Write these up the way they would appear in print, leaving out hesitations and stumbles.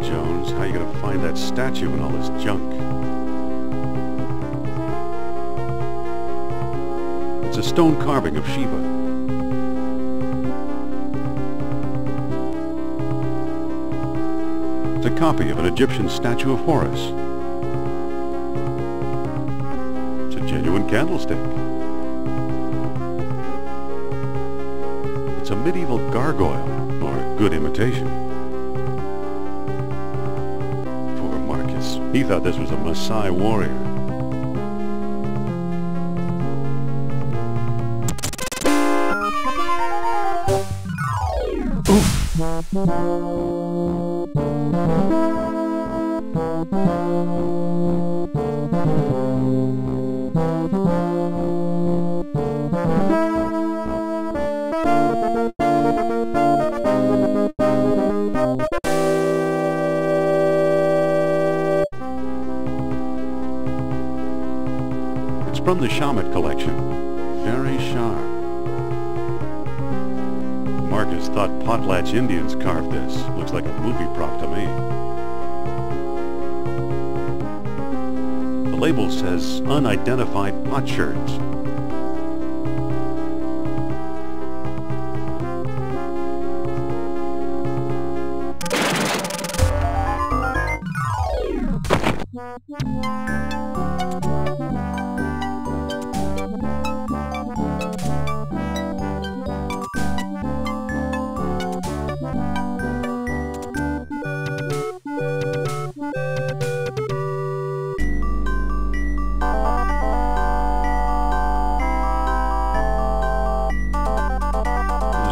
Jones, how you gonna find that statue and all this junk? It's a stone carving of Shiva. It's a copy of an Egyptian statue of Horus. It's a genuine candlestick. It's a medieval gargoyle, or a good imitation. He thought this was a Maasai warrior. From the Shamet collection. Very sharp. Marcus thought Potlatch Indians carved this. Looks like a movie prop to me. The label says unidentified potsherds.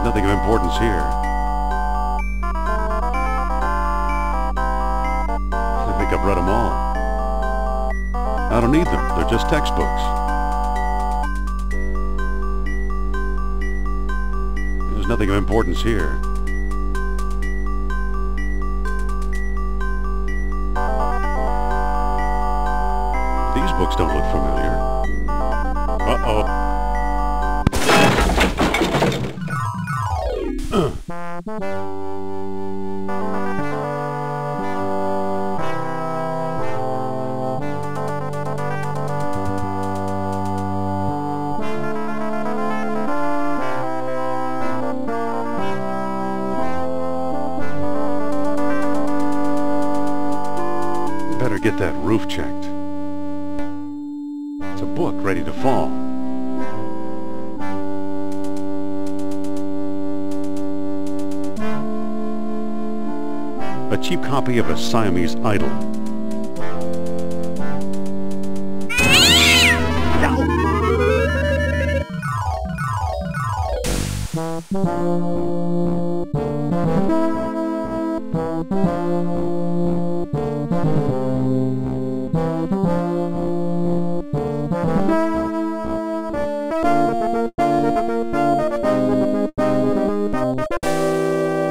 Nothing of importance here. I think I've read them all. I don't need them. They're just textbooks. There's nothing of importance here. These books don't look familiar. Uh-oh. Better get that roof checked. It's a book ready to fall. A cheap copy of a Siamese idol.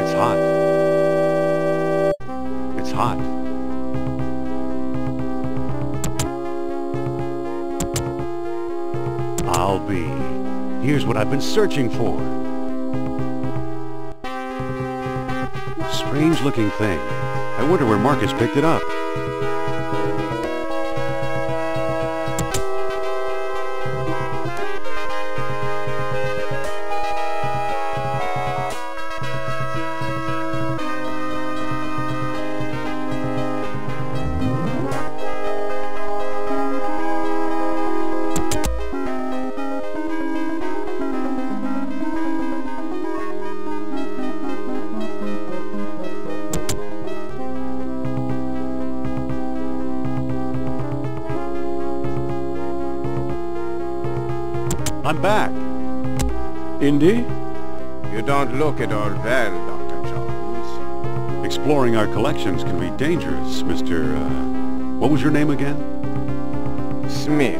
It's hot. It's hot. I'll be. Here's what I've been searching for. Strange-looking thing. I wonder where Marcus picked it up. I'm back. Indy? You don't look at all well, Dr. Jones. Exploring our collections can be dangerous, Mr. What was your name again? Smith.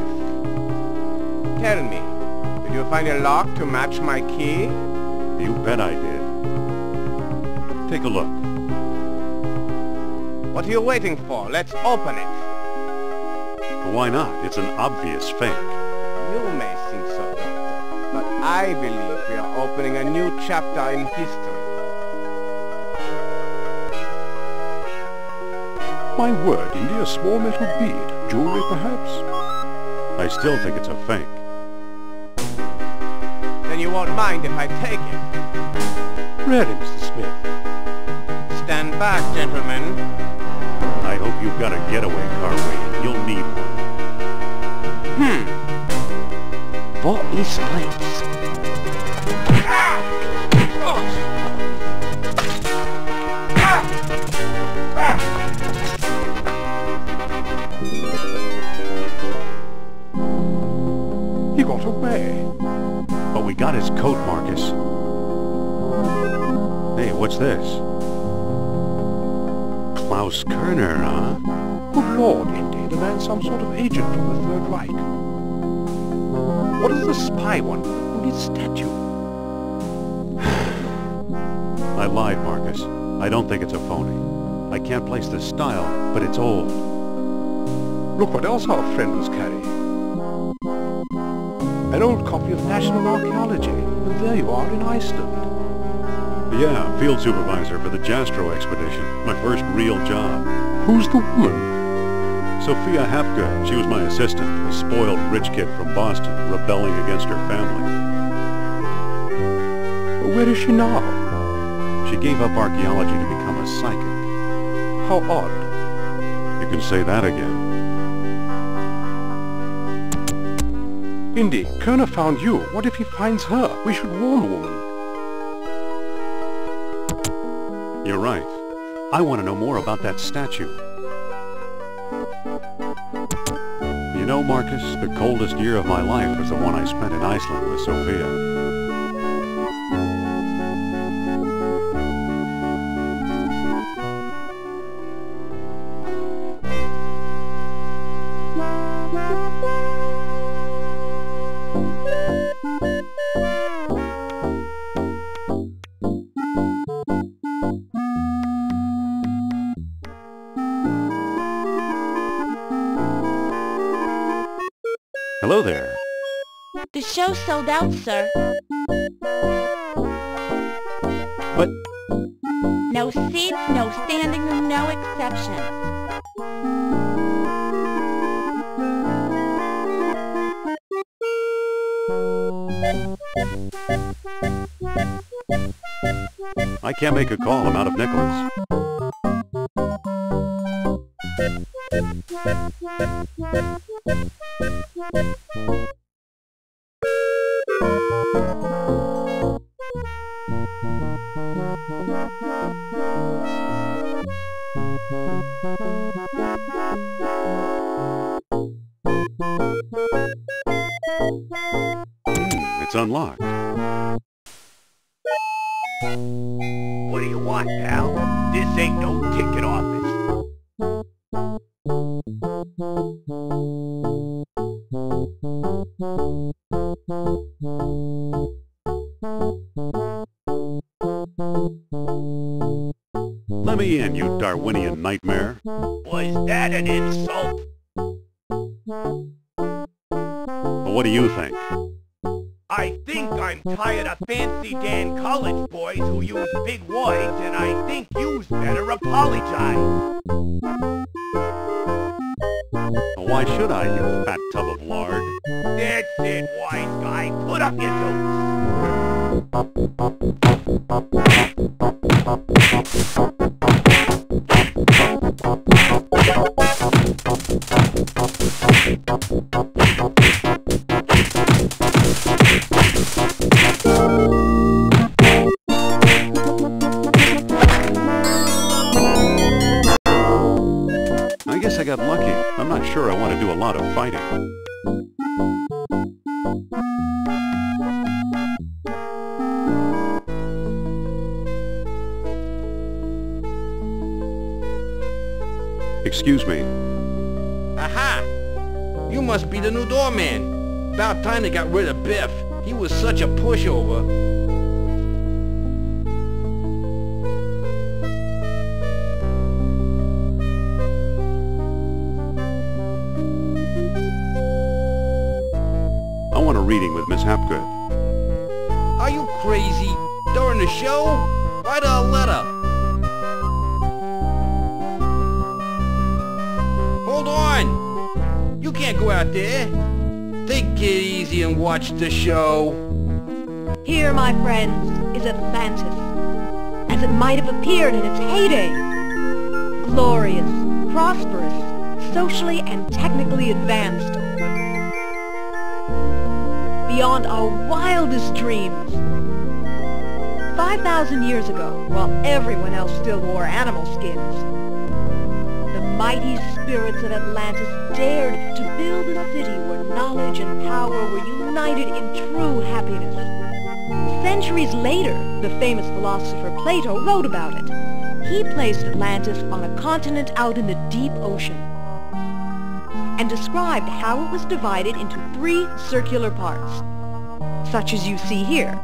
Tell me, Did you find a lock to match my key? You bet I did. Take a look. What are you waiting for? Let's open it. Why not? It's an obvious fake. You may think so, Doctor, but I believe we are opening a new chapter in history. My word, Indy, a small metal bead. Jewelry, perhaps? I still think it's a fake. Then you won't mind if I take it. Really, Mr. Smith? Stand back, gentlemen. I hope you've got a getaway car waiting. You'll need one. What is this? He got away. But we got his coat, Marcus. Hey, what's this? Klaus Kerner, huh? Good Lord, Indy, the man's some sort of agent from the Third Reich. What does the spy want with his statue? I lied, Marcus. I don't think it's a phony. I can't place the style, but it's old. Look what else our friend was carrying. An old copy of National Archaeology. And there you are in Iceland. Yeah, field supervisor for the Astro expedition. My first real job. Who's the woman? Sophia Hapgood. She was my assistant, a spoiled rich kid from Boston, rebelling against her family. Where is she now? She gave up archaeology to become a psychic. How odd. You can say that again. Indy, Kerner found you. What if he finds her? We should warn the woman. You're right. I want to know more about that statue. You know, Marcus, the coldest year of my life was the one I spent in Iceland with Sophia. Hello there. The show sold out, sir. But... No seats, no standing room, no exception. I can't make a call. I'm out of nickels. It's unlocked. What do you want, pal? This ain't no ticket office. Let me in, you Darwinian nightmare. Was that an insult? Well, what do you think? I think I'm tired of fancy Dan college boys who use big words, and I think you's better apologize. Why should I, you fat tub of lard? That's it, wise guy. Put up your dukes. I guess I got lucky. I'm not sure I want to do a lot of fighting. Excuse me. Aha! You must be the new doorman. About time they got rid of Biff. He was such a pushover. I want a reading with Miss Hapgood. Are you crazy? During the show? Write her a letter. Hold on! You can't go out there. Take it easy and watch the show. Here, my friends, is Atlantis, as it might have appeared in its heyday. Glorious, prosperous, socially and technically advanced. Beyond our wildest dreams. 5,000 years ago, while everyone else still wore animal skins, the mighty spirits of Atlantis dared to build a city where knowledge and power were united in true happiness. Centuries later, the famous philosopher Plato wrote about it. He placed Atlantis on a continent out in the deep ocean and described how it was divided into 3 circular parts, such as you see here.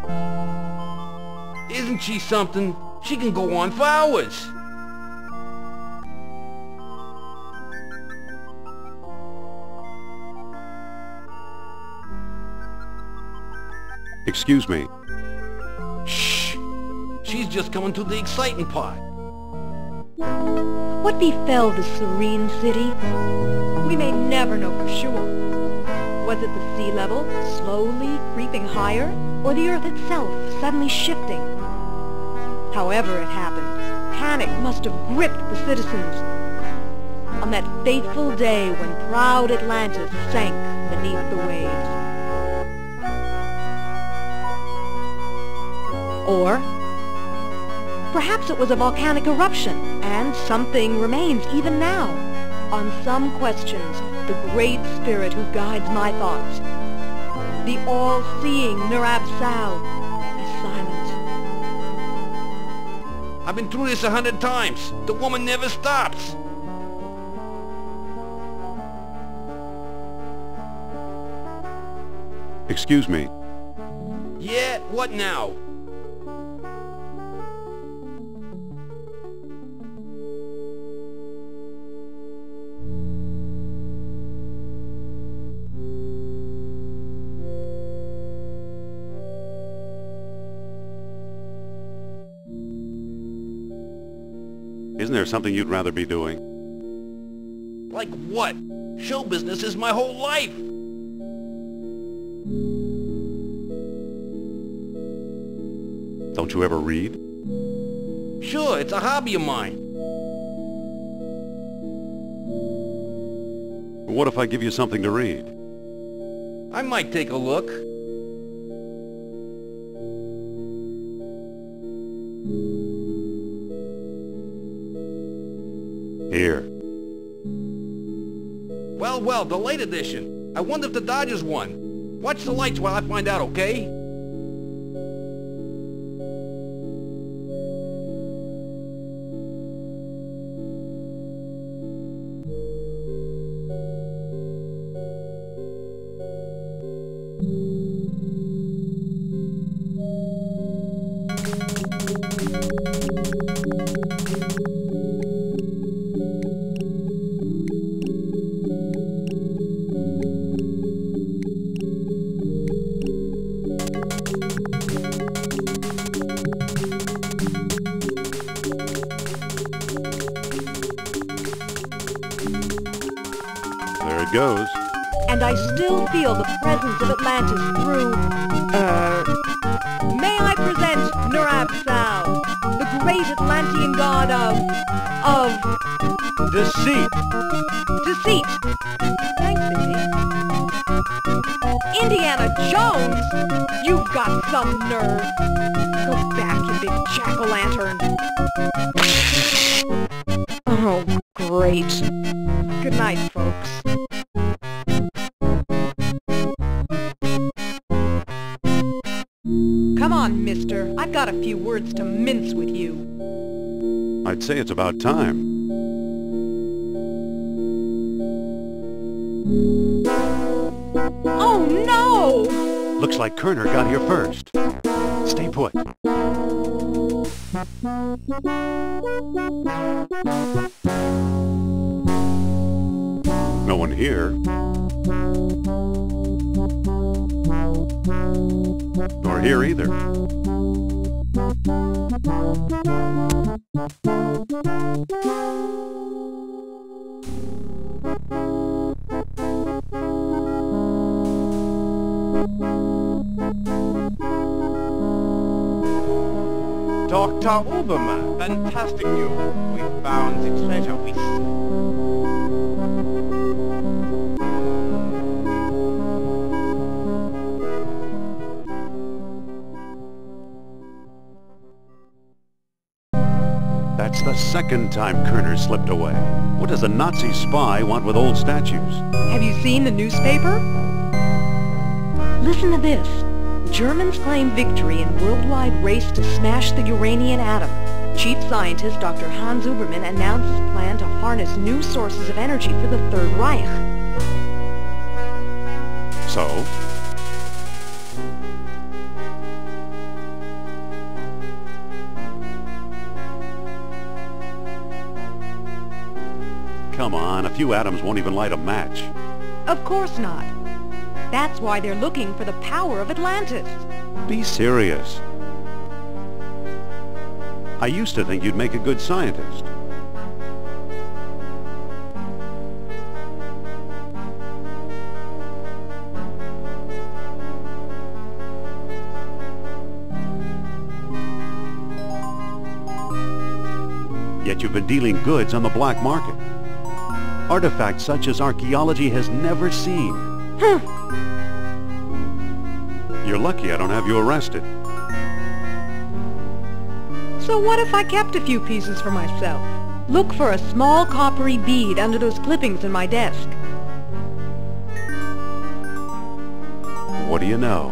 Isn't she something? She can go on for hours. Excuse me. Shh! She's just coming to the exciting part. What befell the serene city? We may never know for sure. Was it the sea level slowly creeping higher, or the earth itself suddenly shifting? However it happened, panic must have gripped the citizens on that fateful day when proud Atlantis sank beneath the waves. Or perhaps it was a volcanic eruption, and something remains even now. On some questions, the great spirit who guides my thoughts, the all-seeing Nurab-Sao, is silent. I've been through this 100 times. The woman never stops. Excuse me. Yeah, what now? Isn't there something you'd rather be doing? Like what? Show business is my whole life. Don't you ever read? Sure, it's a hobby of mine. What if I give you something to read? I might take a look. Here. Well, the late edition. I wonder if the Dodgers won. Watch the lights while I find out, okay? There it goes. And I still feel the presence of Atlantis through, may I present Nurab-Sao, the great Atlantean god of Deceit! deceit. Thanks, Indy. Indiana Jones? You've got some nerve. Go back, you big jack-o'-lantern. Oh, great. Good night, folks. Come on, mister. I've got a few words to mince with you. I'd say it's about time. Oh, no! Looks like Kerner got here first. Stay put. No one here. Nor here either. Dr. Obermann, fantastic news. We found the treasure we sought. That's the second time Kerner slipped away. What does a Nazi spy want with old statues? Have you seen the newspaper? Listen to this. Germans claim victory in worldwide race to smash the Uranian atom. Chief scientist Dr. Hans Ubermann announced his plan to harness new sources of energy for the Third Reich. So? Come on, a few atoms won't even light a match. Of course not. That's why they're looking for the power of Atlantis. Be serious. I used to think you'd make a good scientist. Yet you've been dealing goods on the black market. Artifacts such as archaeology has never seen. You're lucky I don't have you arrested. So what if I kept a few pieces for myself? Look for a small coppery bead under those clippings in my desk. What do you know?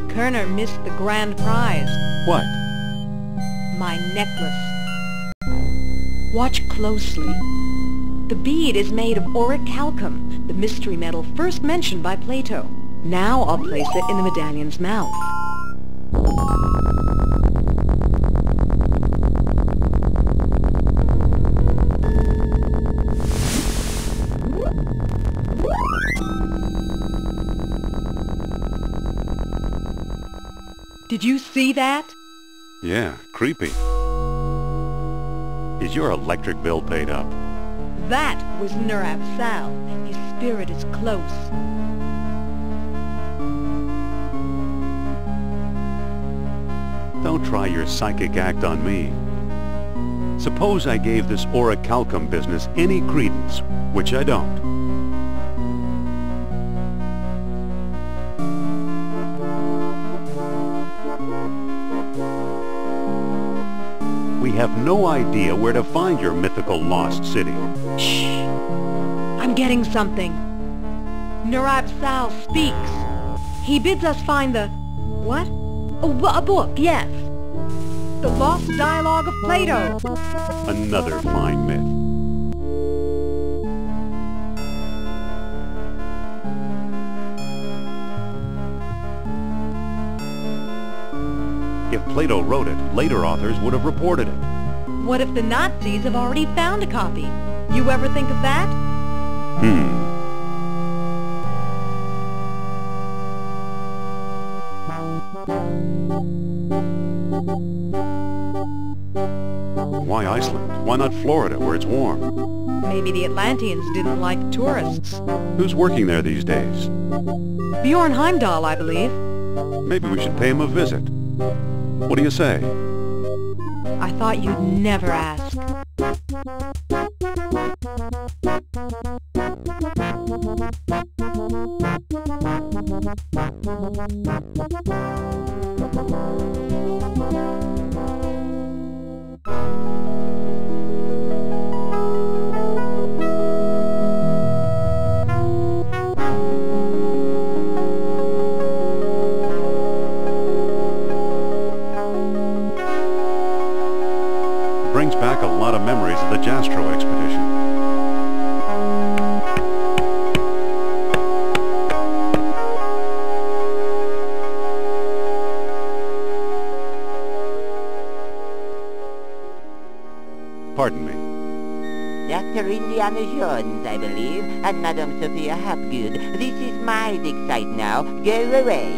Kerner missed the grand prize. What? My necklace. Watch closely. The bead is made of orichalcum, the mystery metal first mentioned by Plato. Now I'll place it in the medallion's mouth. Did you see that? Yeah, creepy. Is your electric bill paid up? That was Nurab Sal. His spirit is close. Don't try your psychic act on me. Suppose I gave this orichalcum business any credence, which I don't. We have no idea where to find your mythical lost city. Shh! I'm getting something. Nurab Sal speaks. He bids us find the... what? Oh, a book, yes. The Lost Dialogue of Plato. Another fine myth. If Plato wrote it, later authors would have reported it. What if the Nazis have already found a copy? You ever think of that? Why Iceland? Why not Florida, where it's warm? Maybe the Atlanteans didn't like tourists. Who's working there these days? Bjorn Heimdall, I believe. Maybe we should pay him a visit. What do you say? I thought you'd never ask. Brings back a lot of memories of the Astro expedition. Pardon me. Dr. Indiana Jones, I believe, and Madame Sophia Hapgood. This is my dig site now. Go away.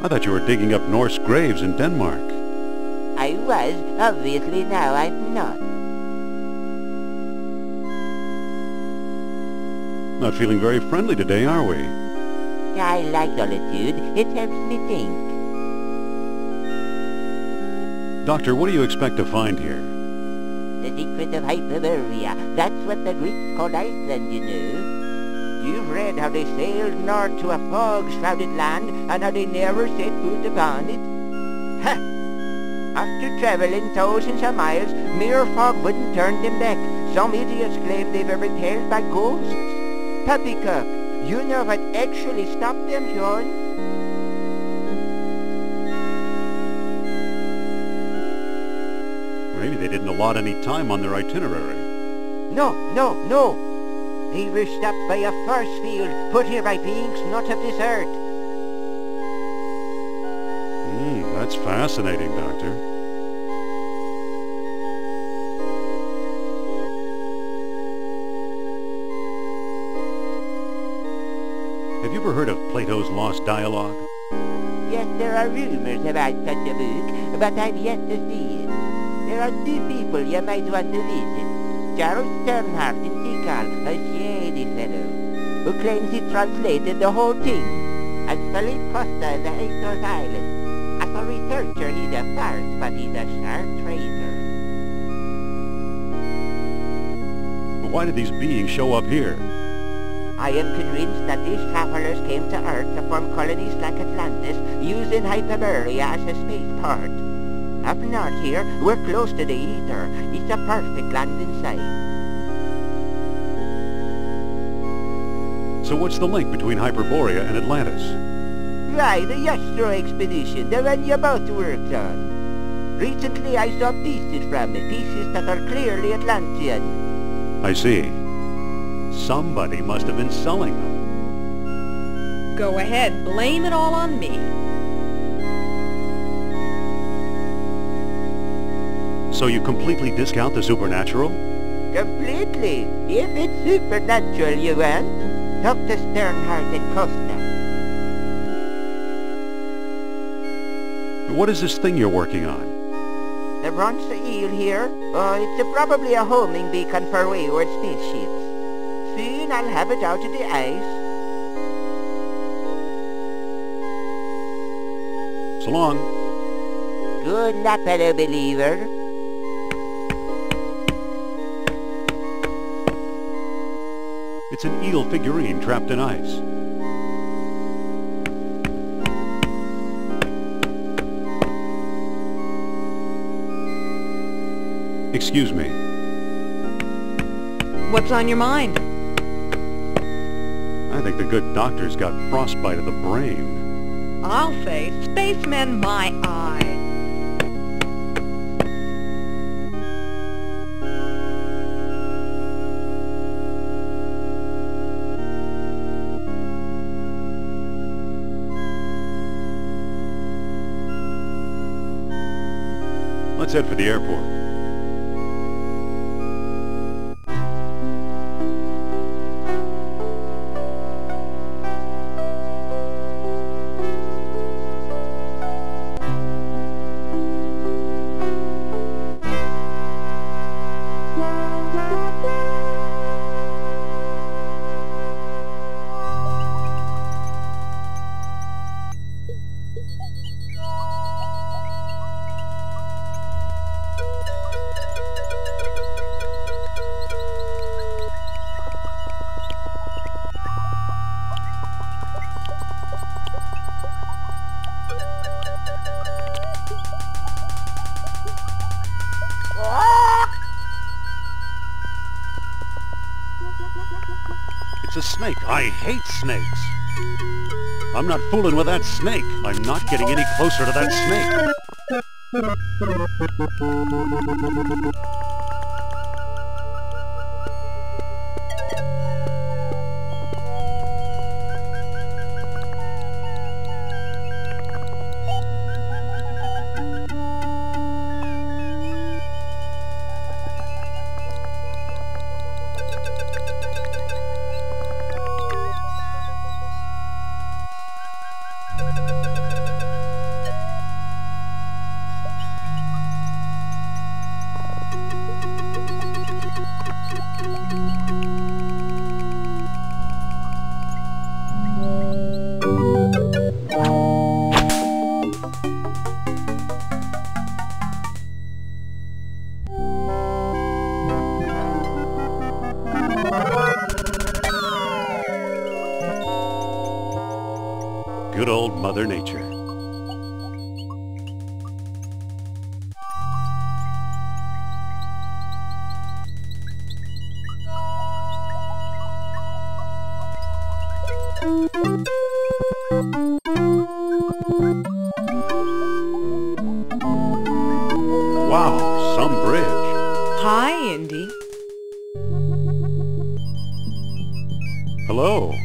I thought you were digging up Norse graves in Denmark. I was. Obviously now I'm not. Not feeling very friendly today, are we? I like solitude. It helps me think. Doctor, what do you expect to find here? The secret of Hyperborea. That's what the Greeks called Iceland, you know. You've read how they sailed north to a fog-shrouded land and how they never set foot upon it? Ha! After traveling thousands of miles, mere fog wouldn't turn them back. Some idiots claim they were repelled by ghosts. Poppycock, you know what actually stopped them, John? Maybe they didn't allot any time on their itinerary. No. They were stopped by a force field put here by beings not of this earth. That's fascinating, Doctor. Have you ever heard of Plato's Lost Dialogue? Yes, there are rumors about such a book, but I've yet to see it. There are two people you might want to visit. Charles Sternhardt in Tikal, a shady fellow, who claims he translated the whole thing, and Philippe Costa in the Azores Islands. As a researcher, he's a farce, but he's a sharp traitor. But why did these beings show up here? I am convinced that these travelers came to Earth to form colonies like Atlantis, using Hyperborea as a spaceport. Up north here, we're close to the ether. It's a perfect landing site. So what's the link between Hyperborea and Atlantis? Why, the Astro expedition, the one you both worked on. Recently I saw pieces from it, pieces that are clearly Atlantean. I see. Somebody must have been selling them. Go ahead, blame it all on me. So you completely discount the supernatural? Completely. If it's supernatural you want, talk to Sternhardt and Costa. What is this thing you're working on? The bronze eel here? It's probably a homing beacon for wayward spaceships. Soon I'll have it out of the ice. So long. Good luck, fellow believer. It's an eel figurine trapped in ice. Excuse me. What's on your mind? I think the good doctor's got frostbite of the brain. I'll say, spacemen my eye. Let's head for the airport. It's a snake. I hate snakes. I'm not fooling with that snake. I'm not getting any closer to that snake. Good old Mother Nature. Wow, some bridge. Hi, Indy. Hello.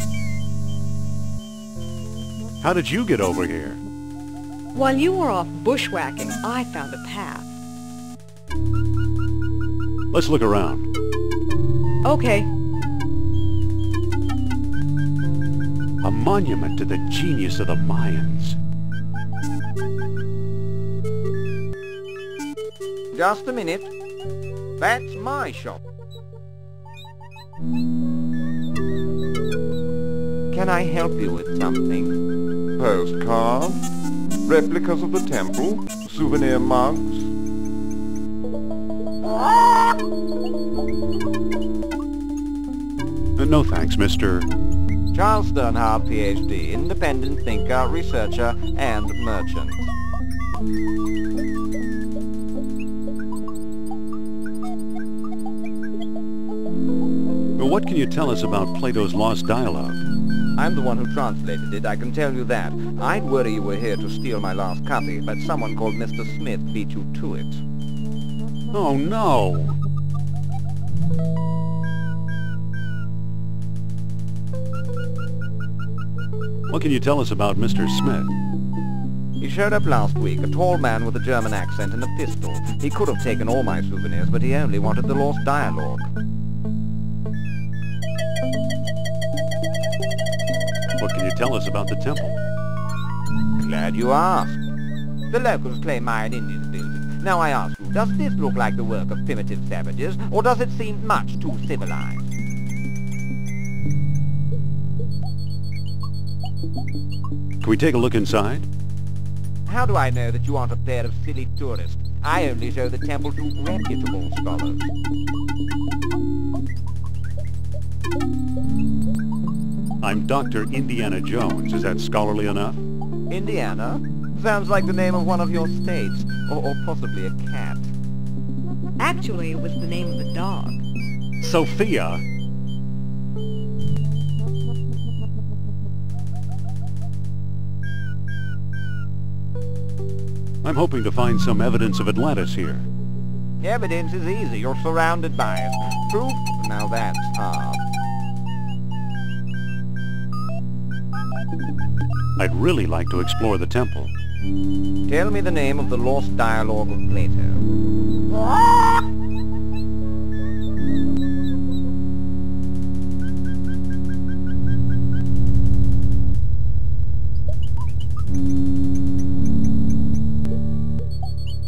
How did you get over here? While you were off bushwhacking, I found a path. Let's look around. Okay. A monument to the genius of the Mayans. Just a minute. That's my shop. Can I help you with something? Postcards, replicas of the temple, souvenir mugs. No thanks, Mr. Charles Sternhardt, Ph.D., independent thinker, researcher, and merchant. What can you tell us about Plato's Lost Dialogue? I'm the one who translated it, I can tell you that. I'd worry you were here to steal my last copy, but someone called Mr. Smith beat you to it. Oh, no! What can you tell us about Mr. Smith? He showed up last week, a tall man with a German accent and a pistol. He could have taken all my souvenirs, but he only wanted the Lost Dialogue. What can you tell us about the temple? Glad you asked. The locals claim Mayan Indians built it. Now I ask you, does this look like the work of primitive savages, or does it seem much too civilized? Can we take a look inside? How do I know that you aren't a pair of silly tourists? I only show the temple to reputable scholars. I'm Dr. Indiana Jones. Is that scholarly enough? Indiana? Sounds like the name of one of your states, or possibly a cat. Actually, it was the name of a dog. Sophia? I'm hoping to find some evidence of Atlantis here. Evidence is easy. You're surrounded by it. Proof? Now that's hard. I'd really like to explore the temple. Tell me the name of the Lost Dialogue of Plato.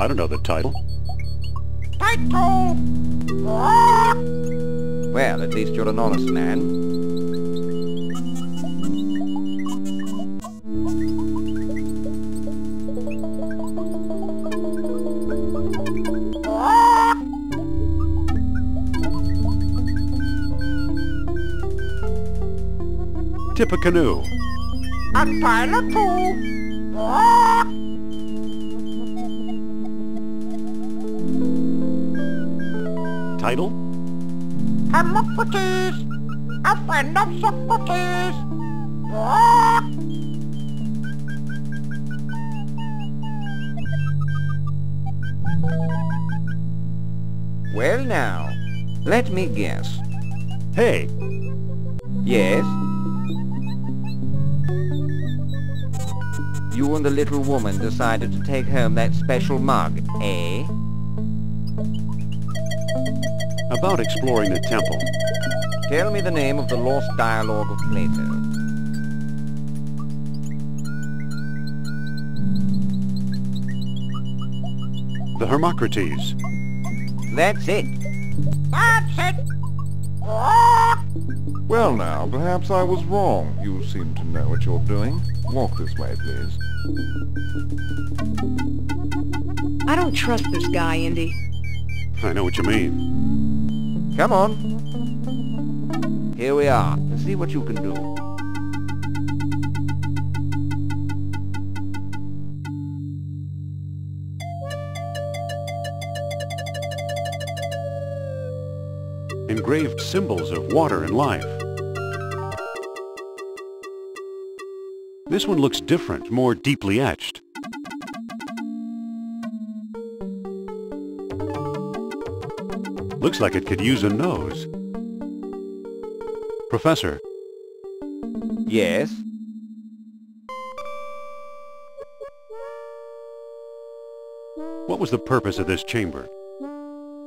I don't know the title. Title! Well, at least you're an honest man. Tip a canoe. A pilot too. Title? Hermocrates, a friend of Socrates. Well now, let me guess. Hey! Yes? You and the little woman decided to take home that special mug, eh? About exploring the temple. Tell me the name of the Lost Dialogue of Plato. The Hermocrates. That's it. That's it! Well now, perhaps I was wrong. You seem to know what you're doing. Walk this way, please. I don't trust this guy, Indy. I know what you mean. Come on. Here we are. Let's see what you can do. engraved symbols of water and life. This one looks different, more deeply etched. Looks like it could use a nose. Professor, Yes? what was the purpose of this chamber?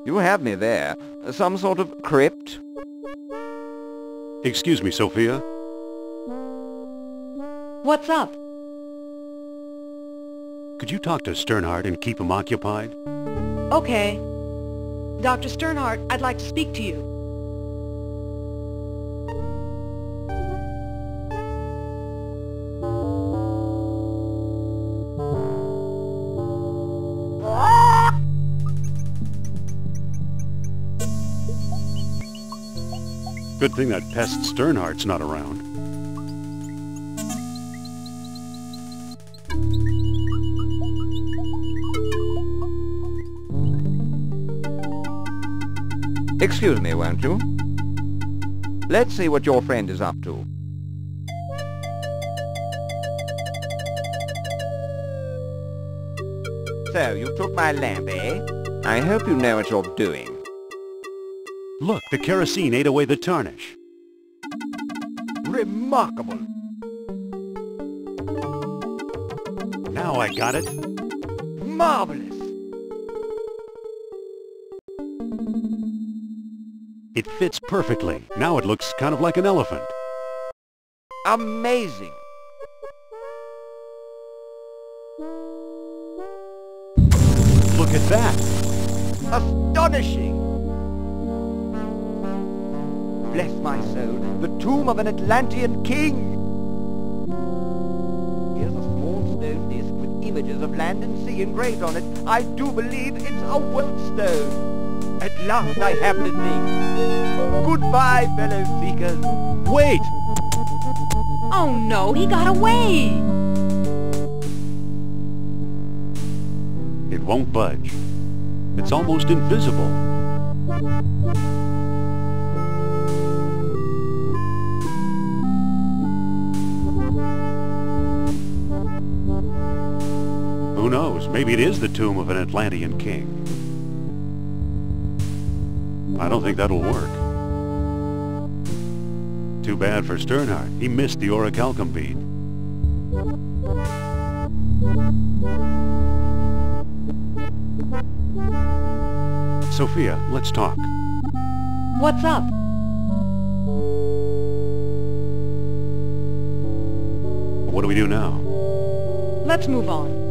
You have me there. Some sort of crypt? Excuse me, Sophia. What's up? Could you talk to Sternhardt and keep him occupied? Okay. Dr. Sternhardt, I'd like to speak to you. Good thing that pest Sternhardt's not around. Excuse me, won't you? Let's see what your friend is up to. So, you took my lamp, eh? I hope you know what you're doing. Look, the kerosene ate away the tarnish. Remarkable. Now I got it. Marvelous. It fits perfectly. Now it looks kind of like an elephant. Amazing. Look at that. Astonishing. Bless my soul, the tomb of an Atlantean king. Here's a small stone disc with images of land and sea engraved on it. I do believe it's a wealth stone. At last I have the thing. Goodbye, fellow seekers. Wait! Oh no, he got away! It won't budge. It's almost invisible. Who knows? Maybe it is the tomb of an Atlantean king. I don't think that'll work. Too bad for Sternhardt. He missed the orichalcum bead. Sophia, let's talk. What's up? What do we do now? Let's move on.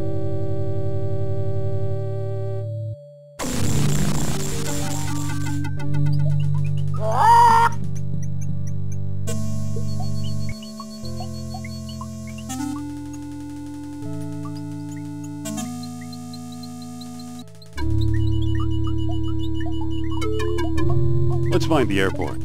Let's find the airport.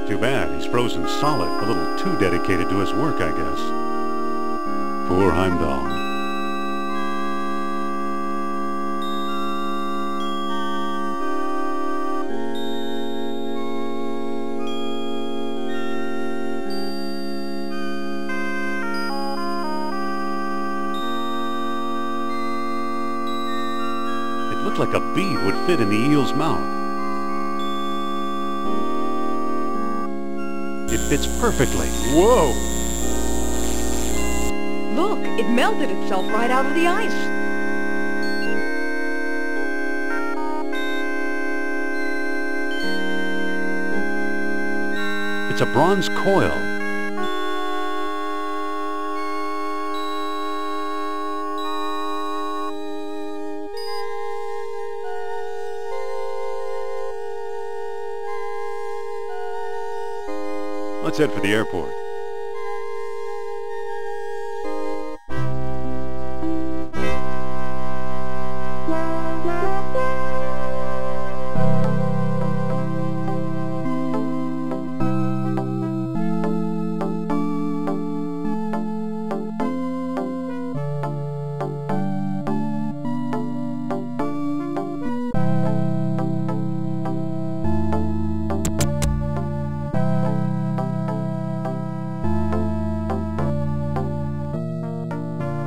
Too bad, he's frozen solid, a little too dedicated to his work, I guess. Poor Heimdall. It looked like a bead would fit in the eel's mouth. It fits perfectly. Whoa! Look, it melted itself right out of the ice. It's a bronze coil. Let's head for the airport.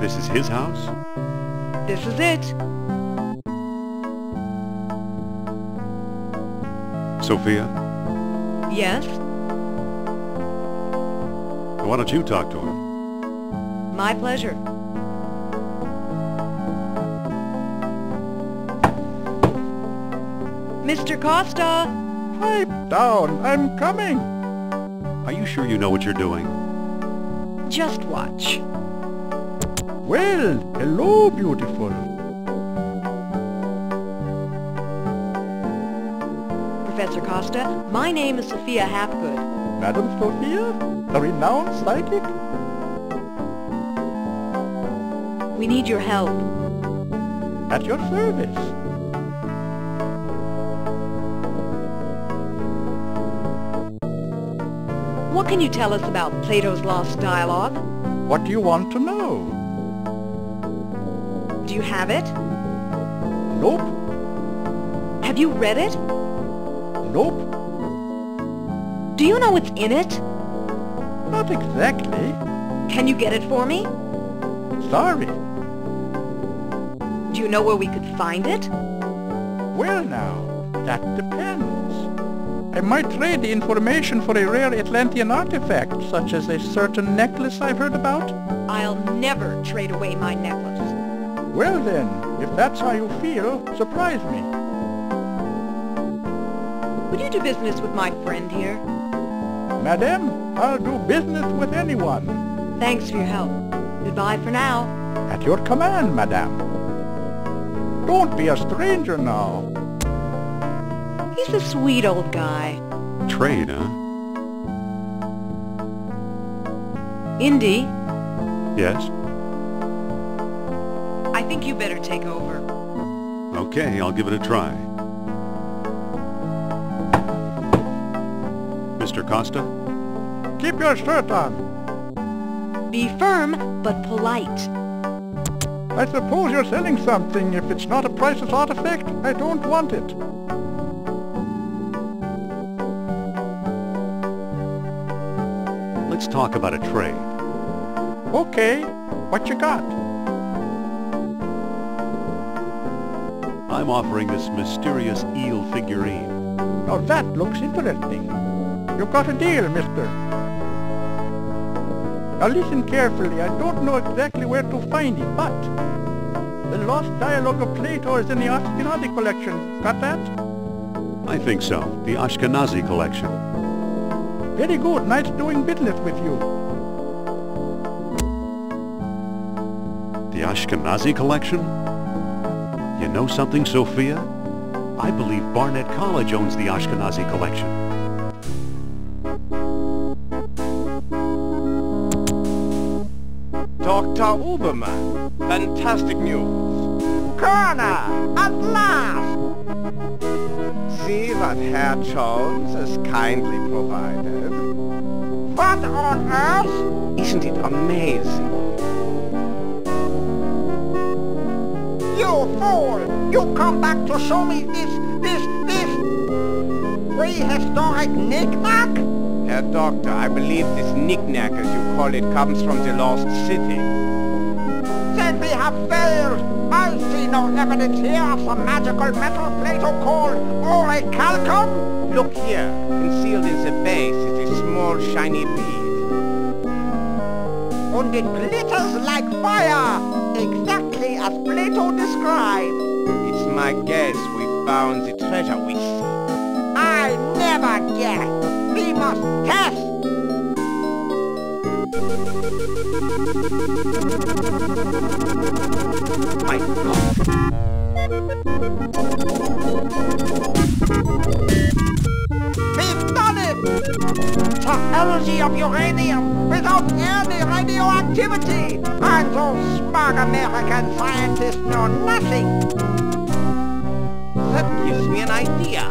This is his house? This is it. Sophia, Yes? why don't you talk to him? My pleasure. Mr. Costa! Pipe down, I'm coming. Are you sure you know what you're doing? Just watch. Well, hello, beautiful. Professor Costa, my name is Sophia Hapgood. Madam Sophia, the renowned psychic? We need your help. At your service. What can you tell us about Plato's Lost Dialogue? What do you want to know? Do you have it? Nope, Have you read it? nope, Do you know what's in it? not exactly. Can you get it for me? Sorry. Do you know where we could find it? Well now, that depends. I might trade the information for a rare Atlantean artifact, such as a certain necklace I've heard about. I'll never trade away my necklace. Well then, if that's how you feel, surprise me. Would you do business with my friend here? Madame, I'll do business with anyone. Thanks for your help. Goodbye for now. At your command, madame. Don't be a stranger now. He's a sweet old guy. Trade, huh? Indy, Yes? I think you better take over. Okay, I'll give it a try. Mr. Costa? Keep your shirt on. Be firm, but polite. I suppose you're selling something. If it's not a priceless artifact, I don't want it. Let's talk about a trade. Okay, what you got? I'm offering this mysterious eel figurine. Now that looks interesting. You've got a deal, mister. Now listen carefully. I don't know exactly where to find it, but the Lost Dialogue of Plato is in the Ashkenazi collection. Got that? I think so. The Ashkenazi collection. Very good. Nice doing business with you. The Ashkenazi collection? You know something, Sophia? I believe Barnett College owns the Ashkenazi collection. Dr. Uberman, fantastic news. Colonel, at last! See what Herr Jones has kindly provided. What on earth? Isn't it amazing? You fool! You come back to show me this prehistoric knick-knack? Herr Doctor, I believe this knick-knack, as you call it, comes from the lost city. Then we have failed! I see no evidence here of the magical metal Plato called orichalcum! Look here, concealed in the base is a small shiny bead. And it glitters like fire! Exactly as Plato described. It's my guess we found the treasure we seek. I never guess. We must test. My God. We've done it! The energy of uranium without any radioactivity! And those smart American scientists know nothing! That gives me an idea.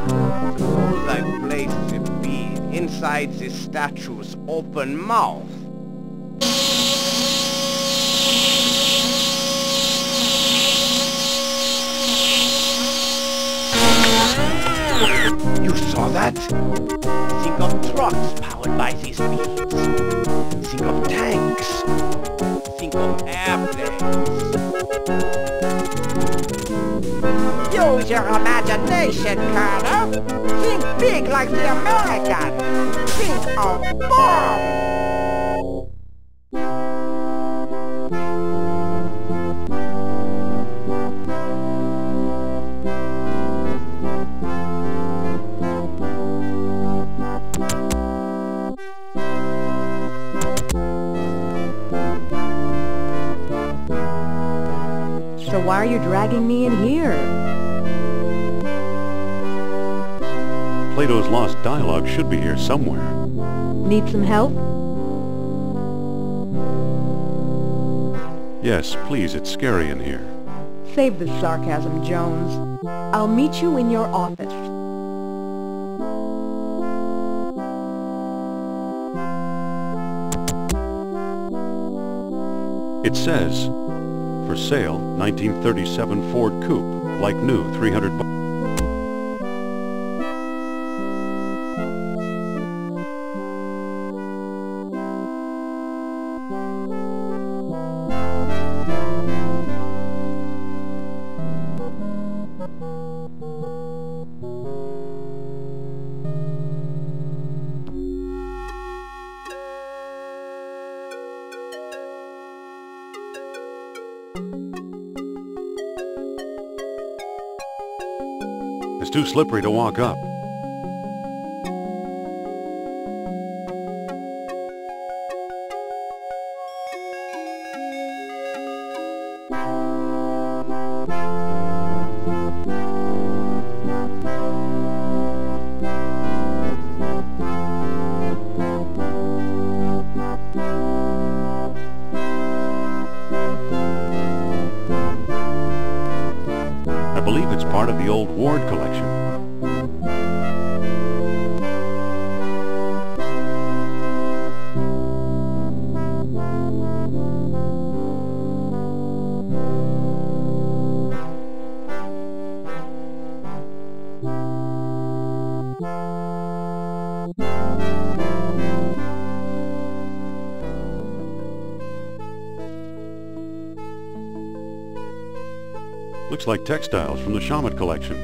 Suppose I place the bead inside the statue's open mouth. You saw that? Think of trucks powered by these beads. Think of tanks. Think Think of airplanes. Use your imagination, Colonel. Think big like the American. Think of bombs. So why are you dragging me in here? Plato's Lost Dialogue should be here somewhere. Need some help? Yes, please, it's scary in here. Save the sarcasm, Jones. I'll meet you in your office. It says, for sale, 1937 Ford Coupe, like new, $300. It's too slippery to walk up. I believe it's part of the old Ward collection. Looks like textiles from the Shaman collection.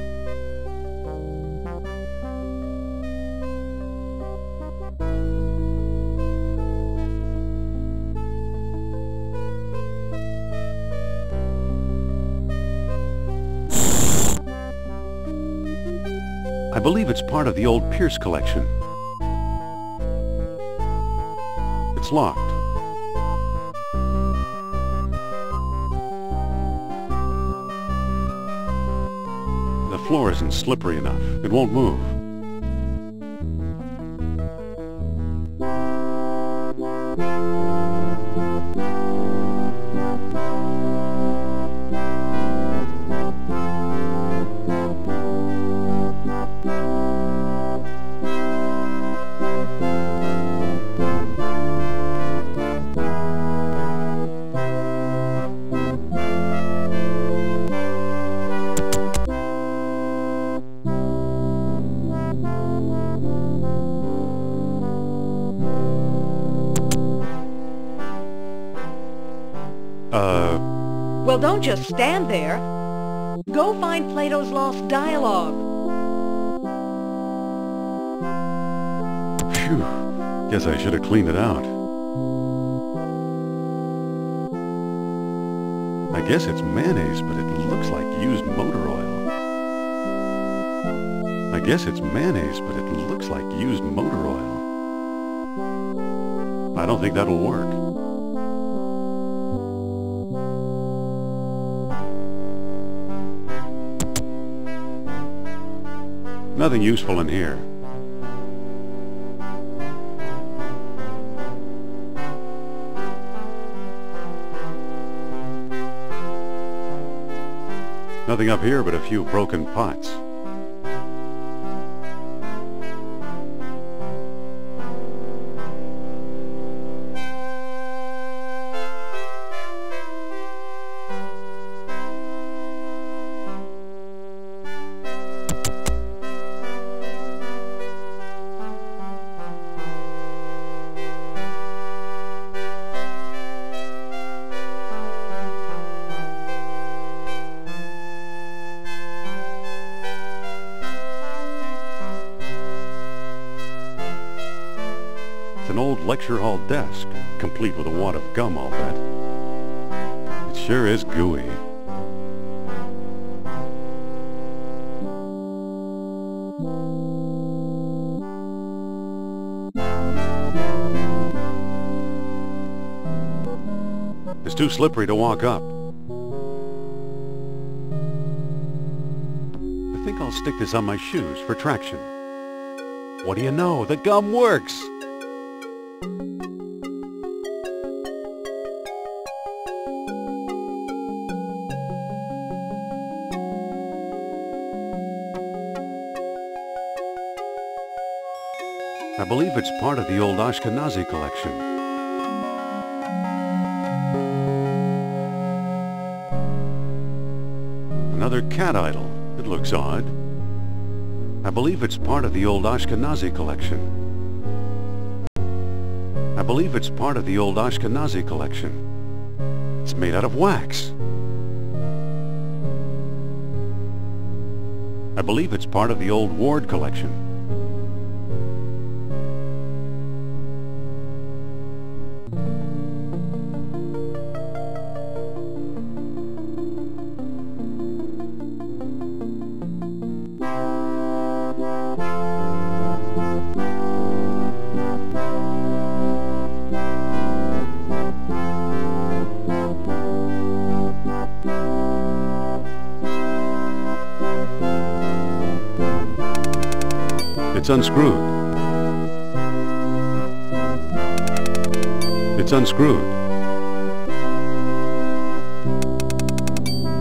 I believe it's part of the old Pierce collection. It's locked. The floor isn't slippery enough. It won't move. Well, don't just stand there. Go find Plato's Lost Dialogue. Phew. Guess I should have cleaned it out. I guess it's mayonnaise, but it looks like used motor oil. I guess it's mayonnaise, but it looks like used motor oil. I don't think that'll work. Nothing useful in here. Nothing up here but a few broken pots. lecture hall desk, complete with a wad of gum, I'll bet. It sure is gooey. It's too slippery to walk up. I think I'll stick this on my shoes for traction. What do you know? The gum works! I believe it's part of the old Ashkenazi collection. Another cat idol. It looks odd. I believe it's part of the old Ashkenazi collection. I believe it's part of the old Ashkenazi collection. It's made out of wax. I believe it's part of the old Ward collection. It's unscrewed. It's unscrewed.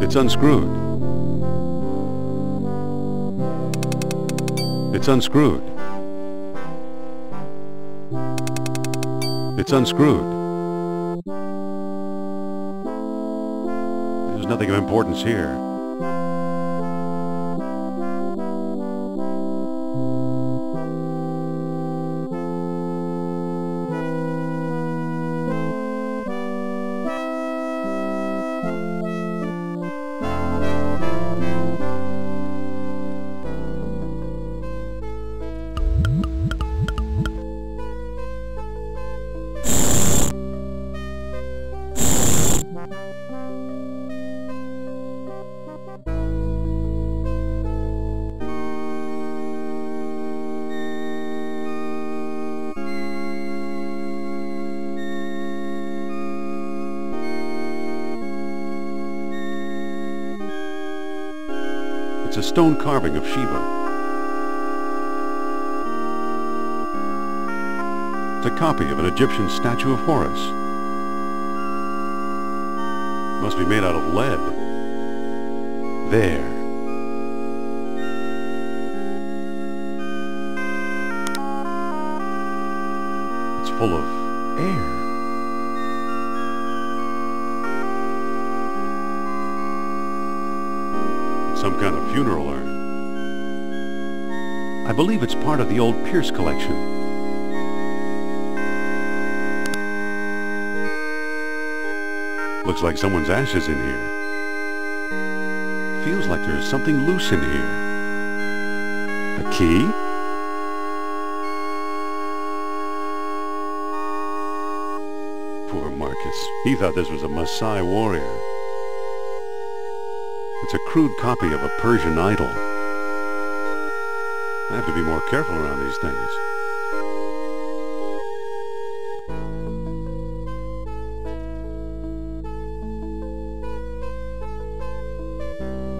It's unscrewed. It's unscrewed. It's unscrewed. There's nothing of importance here. It's a stone carving of Shiva. It's a copy of an Egyptian statue of Horus. Must be made out of lead. There. It's full of air. Some kind of funeral urn. I believe it's part of the old Pierce collection. Looks like someone's ashes in here. Feels like there's something loose in here. A key? Poor Marcus. He thought this was a Maasai warrior. It's a crude copy of a Persian idol. I have to be more careful around these things.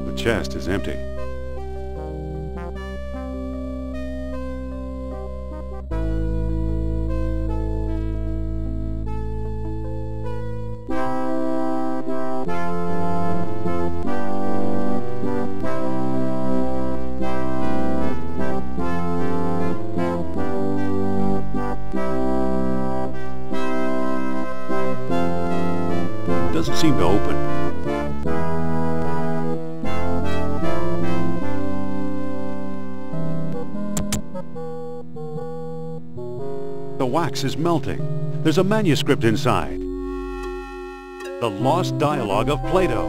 The chest is empty. Doesn't seem to open. The wax is melting. There's a manuscript inside. The Lost Dialogue of Plato.